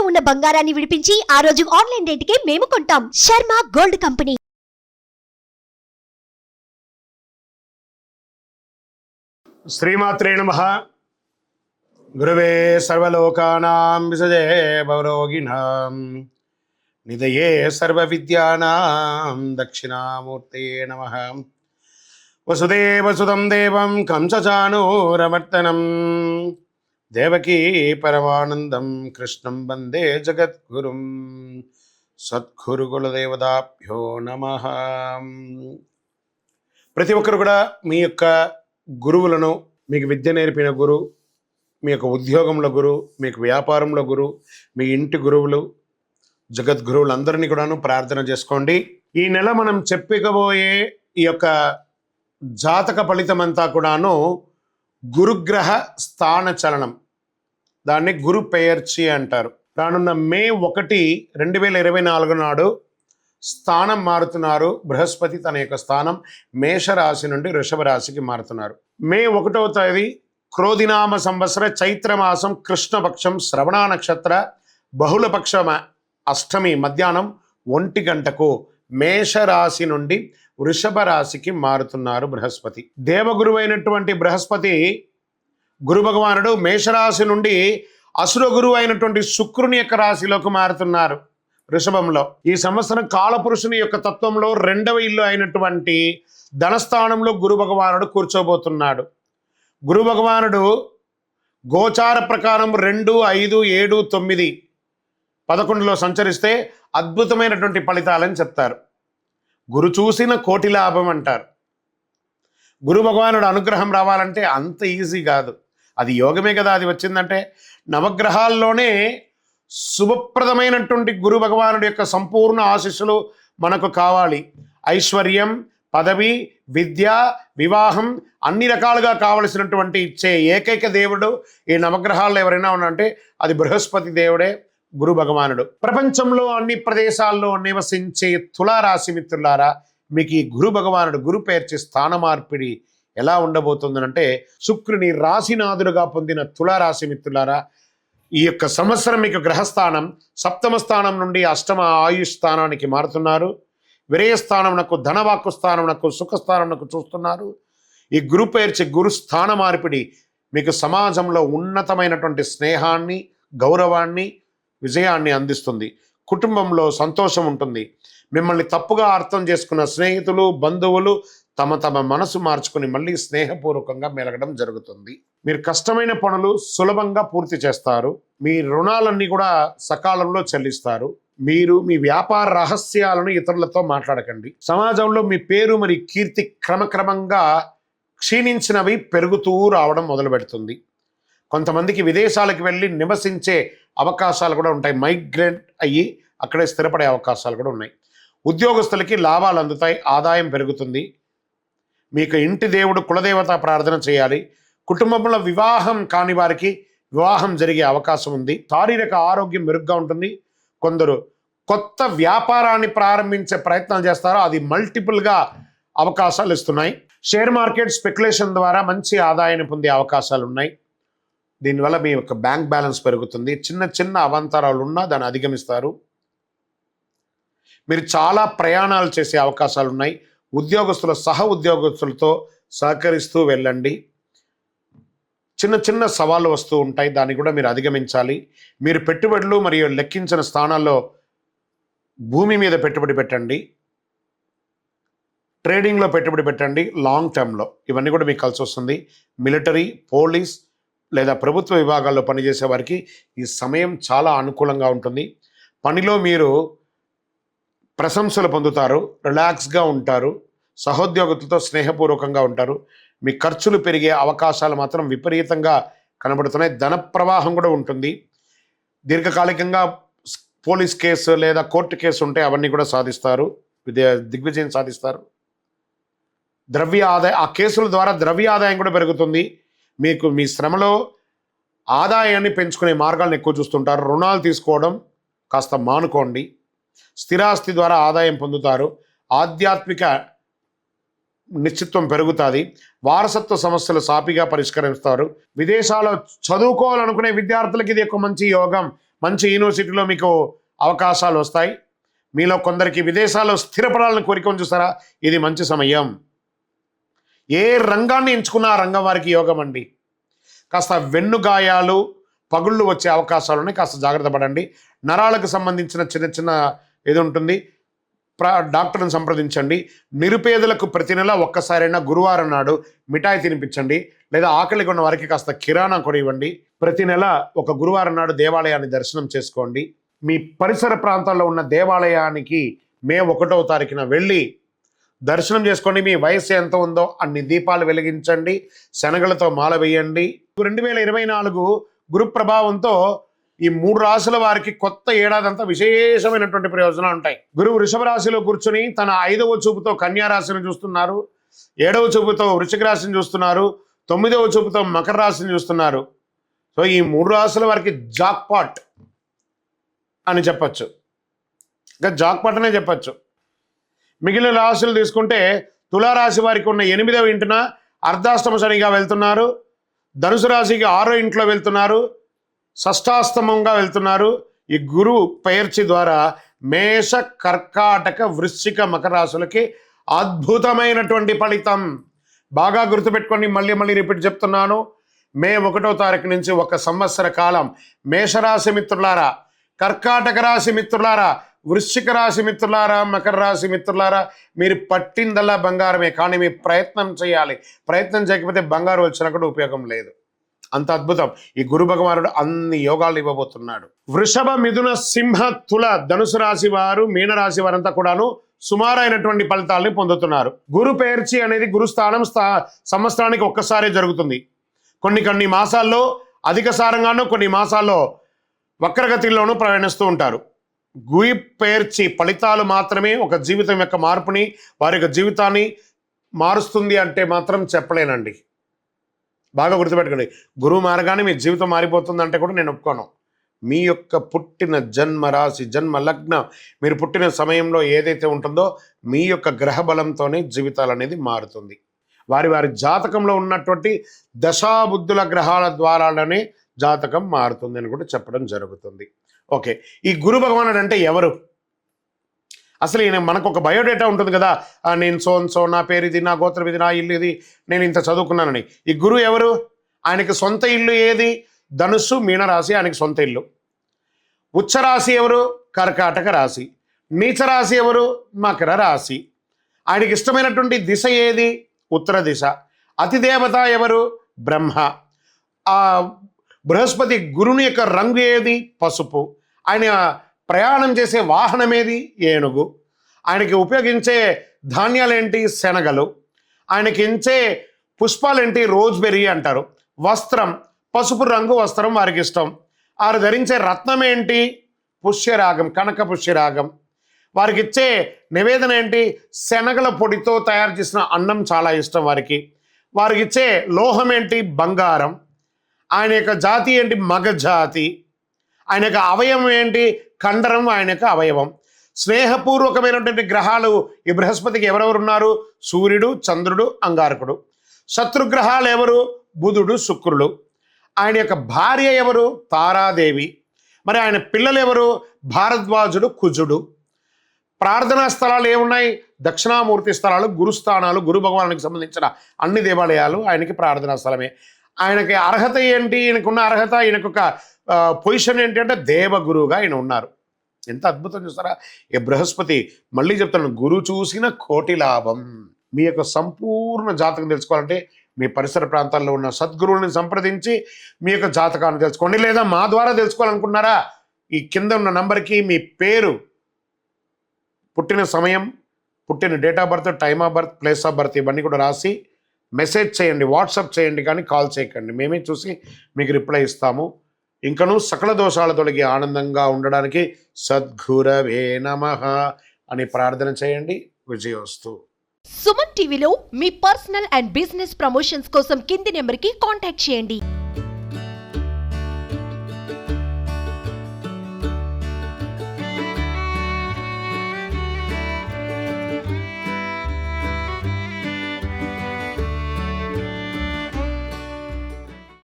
ఉన్న బంగారాన్ని విడిపించి ఆ రోజు ఆన్లైన్ రేటుకే మేము కొంటాం. Sharma gold company. శ్రీమాత్రే నమః. గురవే సర్వలోకానాం విసజే భవరోగిణాం నిధయే సర్వవిద్యానాం దక్షిణామూర్తే నమః. వసుదేవసుతం దేవం కంసచానూరమర్దనం దేవకీ పరమానందం కృష్ణం వందే జగద్గురుం. సద్గురు కులదేవతాభ్యో నమః. ప్రతి ఒక్కరు కూడా మీ యొక్క గురువులను, మీకు విద్య నేర్పిన గురు, మీ యొక్క ఉద్యోగంలో గురు, మీకు వ్యాపారంలో గురు, మీ ఇంటి గురువులు, జగద్గురువులందరినీ కూడాను ప్రార్థన చేసుకోండి. ఈ నెల మనం చెప్పుకోబోయే ఈ యొక్క జాతక ఫలితమంతా కూడాను గురుగ్రహ స్థాన చలనం, దాన్ని గురు పెయర్చి అంటారు. రానున్న మే 1, 2024 నాడు స్థానం మారుతున్నారు. బృహస్పతి తన యొక్క స్థానం మేషరాశి నుండి వృషభ రాశికి మారుతున్నారు. మే 1వ తేదీ క్రోధినామ సంవత్సర చైత్రమాసం కృష్ణపక్షం శ్రవణ నక్షత్ర బహుళపక్ష అష్టమి మధ్యాహ్నం 1 గంటకు మేషరాశి నుండి వృషభ రాశికి మారుతున్నారు బృహస్పతి. దేవగురువు అయినటువంటి బృహస్పతి గురు భగవానుడు మేషరాశి నుండి అసుర గురువు అయినటువంటి శుక్రుని యొక్క రాశిలోకి మారుతున్నారు వృషభంలో. ఈ సంవత్సరం కాలపురుషుని యొక్క తత్వంలో 2వ ఇల్లు అయినటువంటి ధనస్థానంలో గురు భగవానుడు కూర్చోబోతున్నాడు. గురు భగవానుడు గోచార ప్రకారం 2, 5, 7, 9, 11లో సంచరిస్తే అద్భుతమైనటువంటి ఫలితాలని చెప్తారు. గురు చూసిన కోటి లాభం అంటారు. గురు భగవానుడు అనుగ్రహం రావాలంటే అంత ఈజీ కాదు, అది యోగమే కదా. అది వచ్చిందంటే నవగ్రహాల్లోనే శుభప్రదమైనటువంటి గురు భగవానుడి యొక్క సంపూర్ణ ఆశీస్సులు మనకు కావాలి. ఐశ్వర్యం, పదవి, విద్య, వివాహం అన్ని రకాలుగా కావలసినటువంటి ఇచ్చే ఏకైక దేవుడు ఈ నవగ్రహాల్లో ఎవరైనా ఉన్నారంటే అది బృహస్పతి దేవుడే, గురు భగవానుడు. ప్రపంచంలో అన్ని ప్రదేశాల్లో నివసించే తులారాశి మిత్రులారా, మీకు ఈ గురు భగవానుడు గురు పేర్చి స్థాన మార్పిడి ఎలా ఉండబోతుందనంటే, శుక్రుని రాశినాథుడుగా పొందిన తులారాశి మిత్రులారా, ఈ యొక్క సంవత్సరం మీకు గ్రహస్థానం 7వ స్థానం నుండి 8వ ఆయుష్ స్థానానికి మారుతున్నారు. విరయస్థానమునకు, ధనవాక్కు స్థానమునకు, సుఖస్థానమునకు చూస్తున్నారు. ఈ గురు పేర్చి గురు స్థాన మార్పిడి మీకు సమాజంలో ఉన్నతమైనటువంటి స్నేహాన్ని, గౌరవాన్ని, విజయాన్ని అందిస్తుంది. కుటుంబంలో సంతోషం ఉంటుంది. మిమ్మల్ని తప్పుగా అర్థం చేసుకున్న స్నేహితులు, బంధువులు తమ మనసు మార్చుకుని మళ్ళీ స్నేహపూర్వకంగా మెలగడం జరుగుతుంది. మీరు కష్టమైన పనులు సులభంగా పూర్తి చేస్తారు. మీ రుణాలన్నీ కూడా సకాలంలో చెల్లిస్తారు. మీరు మీ వ్యాపార రహస్యాలను ఇతరులతో మాట్లాడకండి. సమాజంలో మీ పేరు మరి కీర్తి క్రమక్రమంగా క్షీణించినవి పెరుగుతూ రావడం మొదలు పెడుతుంది. కొంతమందికి విదేశాలకు వెళ్ళి నివసించే అవకాశాలు కూడా ఉంటాయి. మైగ్రేట్ అయ్యి అక్కడే స్థిరపడే అవకాశాలు కూడా ఉన్నాయి. ఉద్యోగస్తులకి లాభాలు అందుతాయి, ఆదాయం పెరుగుతుంది. మీకు ఇంటి దేవుడు కులదేవత ప్రార్థన చేయాలి. కుటుంబంలో వివాహం కాని వారికి వివాహం జరిగే అవకాశం ఉంది. శారీరక ఆరోగ్యం మెరుగ్గా ఉంటుంది. కొందరు కొత్త వ్యాపారాన్ని ప్రారంభించే ప్రయత్నం చేస్తారో అది మల్టిపుల్గా అవకాశాలు ఇస్తున్నాయి. షేర్ మార్కెట్ స్పెక్యులేషన్ ద్వారా మంచి ఆదాయాన్ని పొందే అవకాశాలు ఉన్నాయి. దీనివల్ల మీ యొక్క బ్యాంక్ బ్యాలెన్స్ పెరుగుతుంది. చిన్న అవాంతరాలు ఉన్నా దాన్ని అధిగమిస్తారు. మీరు చాలా ప్రయాణాలు చేసే అవకాశాలు ఉన్నాయి. ఉద్యోగస్తుల సహ ఉద్యోగస్తులతో సహకరిస్తూ వెళ్ళండి. చిన్న సవాళ్ళు వస్తూ ఉంటాయి, దాన్ని కూడా మీరు అధిగమించాలి. మీరు పెట్టుబడులు మరియు లెక్కించిన స్థానాల్లో భూమి మీద పెట్టుబడి పెట్టండి, ట్రేడింగ్లో పెట్టుబడి పెట్టండి, లాంగ్ టర్మ్లో. ఇవన్నీ కూడా మీకు కలిసి వస్తుంది. మిలిటరీ, పోలీస్ లేదా ప్రభుత్వ విభాగాల్లో పనిచేసే వారికి ఈ సమయం చాలా అనుకూలంగా ఉంటుంది. పనిలో మీరు ప్రశంసలు పొందుతారు, రిలాక్స్గా ఉంటారు, సహోద్యోగులతో స్నేహపూర్వకంగా ఉంటారు. మీ ఖర్చులు పెరిగే అవకాశాలు మాత్రం విపరీతంగా కనబడుతున్నాయి. ధన ప్రవాహం కూడా ఉంటుంది. దీర్ఘకాలికంగా పోలీస్ కేసు లేదా కోర్టు కేసు ఉంటే అవన్నీ కూడా సాధిస్తారు, దిగ్విజయం సాధిస్తారు. ద్రవ్య ఆదాయం, ఆ కేసుల ద్వారా ద్రవ్య ఆదాయం కూడా పెరుగుతుంది. మీకు మీ శ్రమలో ఆదాయాన్ని పెంచుకునే మార్గాలను ఎక్కువ చూస్తుంటారు. రుణాలు తీసుకోవడం కాస్త మానుకోండి. స్థిరాస్తి ద్వారా ఆదాయం పొందుతారు. ఆధ్యాత్మిక నిశ్చిత్వం పెరుగుతుంది. వారసత్వ సమస్యలు సాపిగా పరిష్కరిస్తారు. విదేశాల్లో చదువుకోవాలనుకునే విద్యార్థులకి ఇది ఒక మంచి యోగం. మంచి యూనివర్సిటీలో మీకు అవకాశాలు వస్తాయి. మీలో కొందరికి విదేశాల్లో స్థిరపడాలని కోరిక ఉంది చూస్తారా, ఇది మంచి సమయం. ఏ రంగాన్ని ఎంచుకున్నా ఆ రంగం వారికి యోగం అండి. కాస్త వెన్నుగాయాలు, పగుళ్ళు వచ్చే అవకాశాలు ఉన్నాయి, కాస్త జాగ్రత్త పడండి. నరాలకు సంబంధించిన చిన్న చిన్న ఇది ఉంటుంది, డాక్టర్ని సంప్రదించండి. నిరుపేదలకు ప్రతి నెల ఒక్కసారైనా గురువారం నాడు మిఠాయి తినిపించండి, లేదా ఆకలిగా ఉన్న వారికి కాస్త కిరాణా కొని ఇవ్వండి. ప్రతి నెల ఒక గురువారం నాడు దేవాలయాన్ని దర్శనం చేసుకోండి. మీ పరిసర ప్రాంతాల్లో ఉన్న దేవాలయానికి మే 1వ తారీఖున వెళ్ళి దర్శనం చేసుకోండి. మీ వయస్సు ఎంత ఉందో అన్ని దీపాలు వెలిగించండి, శనగలతో మాల వేయండి. 2024 గురు ప్రభావంతో ఈ 3 రాశుల వారికి కొత్త ఏడాదంతా విశేషమైనటువంటి ప్రయోజనాలు ఉంటాయి. గురువు వృషభ రాశిలో కూర్చుని తన 5వ చూపుతో కన్యా రాశిని చూస్తున్నారు, 7వ చూపుతో వృశ్చిక రాశిని చూస్తున్నారు, 9వ చూపుతో మకర రాశిని చూస్తున్నారు. సో ఈ 3 రాశుల వారికి జాక్పాట్ అని చెప్పచ్చు, ఇంకా జాక్పాట్ అనే చెప్పచ్చు. మిగిలిన రాశులు తీసుకుంటే తులారాశి వారికి ఉన్న 8వ ఇంటిన అర్ధాష్టమ శనిగా వెళ్తున్నారు, ధనుసు రాశికి 6వ ఇంట్లో వెళ్తున్నారు, షష్టాష్టమంగా వెళ్తున్నారు. ఈ గురువు పెయర్చి ద్వారా మేష, కర్కాటక, వృశ్చిక, మకర రాశులకి అద్భుతమైనటువంటి ఫలితం. బాగా గుర్తుపెట్టుకోండి, మళ్ళీ రిపీట్ చెప్తున్నాను. మే 1వ తారీఖు నుంచి 1 సంవత్సర కాలం మేషరాశి మిత్రులారా, కర్కాటక రాశి మిత్రులారా, వృశ్చిక రాశి మిత్రులారా, మకర రాశి మిత్రులారా, మీరు పట్టిందల్లా బంగారమే. కానీ మీ ప్రయత్నం చేయాలి. ప్రయత్నం చేయకపోతే బంగారు వచ్చినా కూడా ఉపయోగం లేదు. అంత అద్భుతం. ఈ గురు భగవానుడు అన్ని యోగాలు ఇవ్వబోతున్నాడు. వృషభ, మిథున, సింహ, తుల, ధనుసు రాశి వారు, మీనరాశి వారంతా కూడాను సుమారైనటువంటి ఫలితాలని పొందుతున్నారు. గురు పెయర్చి అనేది గురుస్థానం సంవత్సరానికి ఒక్కసారే జరుగుతుంది. కొన్ని మాసాల్లో అధిక సారంగానూ, కొన్ని మాసాల్లో వక్రగతిలోనూ ప్రయాణిస్తూ ఉంటారు. గురి పెయర్చి ఫలితాలు మాత్రమే ఒక జీవితం యొక్క మార్పుని, వారి యొక్క జీవితాన్ని మారుస్తుంది అంటే మాత్రం చెప్పలేనండి. బాగా గుర్తుపెట్టుకోండి, గురువు మారగానే మీ జీవితం మారిపోతుంది అంటే కూడా నేను ఒప్పుకోను. మీ యొక్క పుట్టిన జన్మ రాశి, జన్మ లగ్నం, మీరు పుట్టిన సమయంలో ఏదైతే ఉంటుందో మీ యొక్క గ్రహ బలంతోనే జీవితాలు అనేది మారుతుంది. వారి జాతకంలో ఉన్నటువంటి దశాబుద్ధుల గ్రహాల ద్వారానే జాతకం మారుతుంది అని కూడా చెప్పడం జరుగుతుంది. ఓకే, ఈ గురు భగవానుడు అంటే ఎవరు? అసలు ఈయన మనకు ఒక బయోడేటా ఉంటుంది కదా, నేను సో నా పేరు ఇది, నా గోత్రం ఇది, నా ఇల్లు ఇది, నేను ఇంత చదువుకున్నానని. ఈ గురువు ఎవరు? ఆయనకి సొంత ఇల్లు ఏది? ధనుస్సు, మీనరాశి ఆయనకి సొంత ఇల్లు. ఉచ్చరాశి ఎవరు? కర్కాటక రాశి. నీచరాశి ఎవరు? మకర రాశి. ఆయనకి ఇష్టమైనటువంటి దిశ ఏది? ఉత్తర దిశ. అతిదేవత ఎవరు? బ్రహ్మ. ఆ బృహస్పతి గురుని యొక్క రంగు ఏది? పసుపు. ఆయన ప్రయాణం చేసే వాహనం ఏది? ఏనుగు. ఆయనకి ఉపయోగించే ధాన్యాలేంటి? శనగలు. ఆయనకి ఇచ్చే పుష్పాలేంటి? రోజ్బెర్రీ అంటారు. వస్త్రం పసుపు రంగు వస్త్రం వారికి ఇష్టం. వారు ధరించే రత్నం ఏంటి? పుష్యరాగం, కనక పుష్యరాగం. వారికి ఇచ్చే నివేదన ఏంటి? శనగల పొడితో తయారు చేసిన అన్నం చాలా ఇష్టం వారికి. వారికి ఇచ్చే లోహం ఏంటి? బంగారం. ఆయన యొక్క జాతి ఏంటి? మగ జాతి. ఆయన యొక్క అవయవం ఏంటి? కండరం ఆయన యొక్క అవయవం. స్నేహపూర్వకమైనటువంటి గ్రహాలు ఈ బృహస్పతికి ఎవరెవరు ఉన్నారు? సూర్యుడు, చంద్రుడు, అంగారకుడు. శత్రుగ్రహాలు ఎవరు? బుధుడు, శుక్రుడు. ఆయన యొక్క భార్య ఎవరు? తారాదేవి. మరి ఆయన పిల్లలు ఎవరు? భారద్వాజుడు, కుజుడు. ప్రార్థనా స్థలాలు ఏమున్నాయి? దక్షిణామూర్తి స్థలాలు, గురుస్థానాలు. గురు భగవానునికి సంబంధించిన అన్ని దేవాలయాలు ఆయనకి ప్రార్థనా స్థలమే. ఆయనకి అర్హత ఏంటి? ఈయనకున్న అర్హత, ఈయనకొక పొజిషన్ ఏంటి అంటే దేవగురువుగా ఆయన ఉన్నారు. ఎంత అద్భుతం చూస్తారా ఈ బృహస్పతి. మళ్ళీ చెప్తాను, గురు చూసిన కోటి లాభం. మీ యొక్క సంపూర్ణ జాతకం తెలుసుకోవాలంటే మీ పరిసర ప్రాంతాల్లో ఉన్న సద్గురువుని సంప్రదించి మీ యొక్క జాతకాన్ని తెలుసుకోండి. లేదా మా ద్వారా తెలుసుకోవాలనుకున్నారా, ఈ కింద ఉన్న నంబర్కి మీ పేరు, పుట్టిన సమయం, పుట్టిన date of birth, time of birth, place of birth ఇవన్నీ కూడా రాసి మెసేజ్ చేయండి, వాట్సాప్ చేయండి, కానీ కాల్ చేయకండి. మేమే చూసి మీకు రిప్లై ఇస్తాము. ఇంకనూ సకల దోషాల తొలగి ఆనందంగా ఉండడానికి సద్గురవే నమః అని ప్రార్థన చేయండి. విజయోస్తు. సుమన్ టీవీలో మీ పర్సనల్ అండ్ బిజినెస్ ప్రమోషన్స్ కోసం కింది నెంబర్కి కాంటాక్ట్ చేయండి.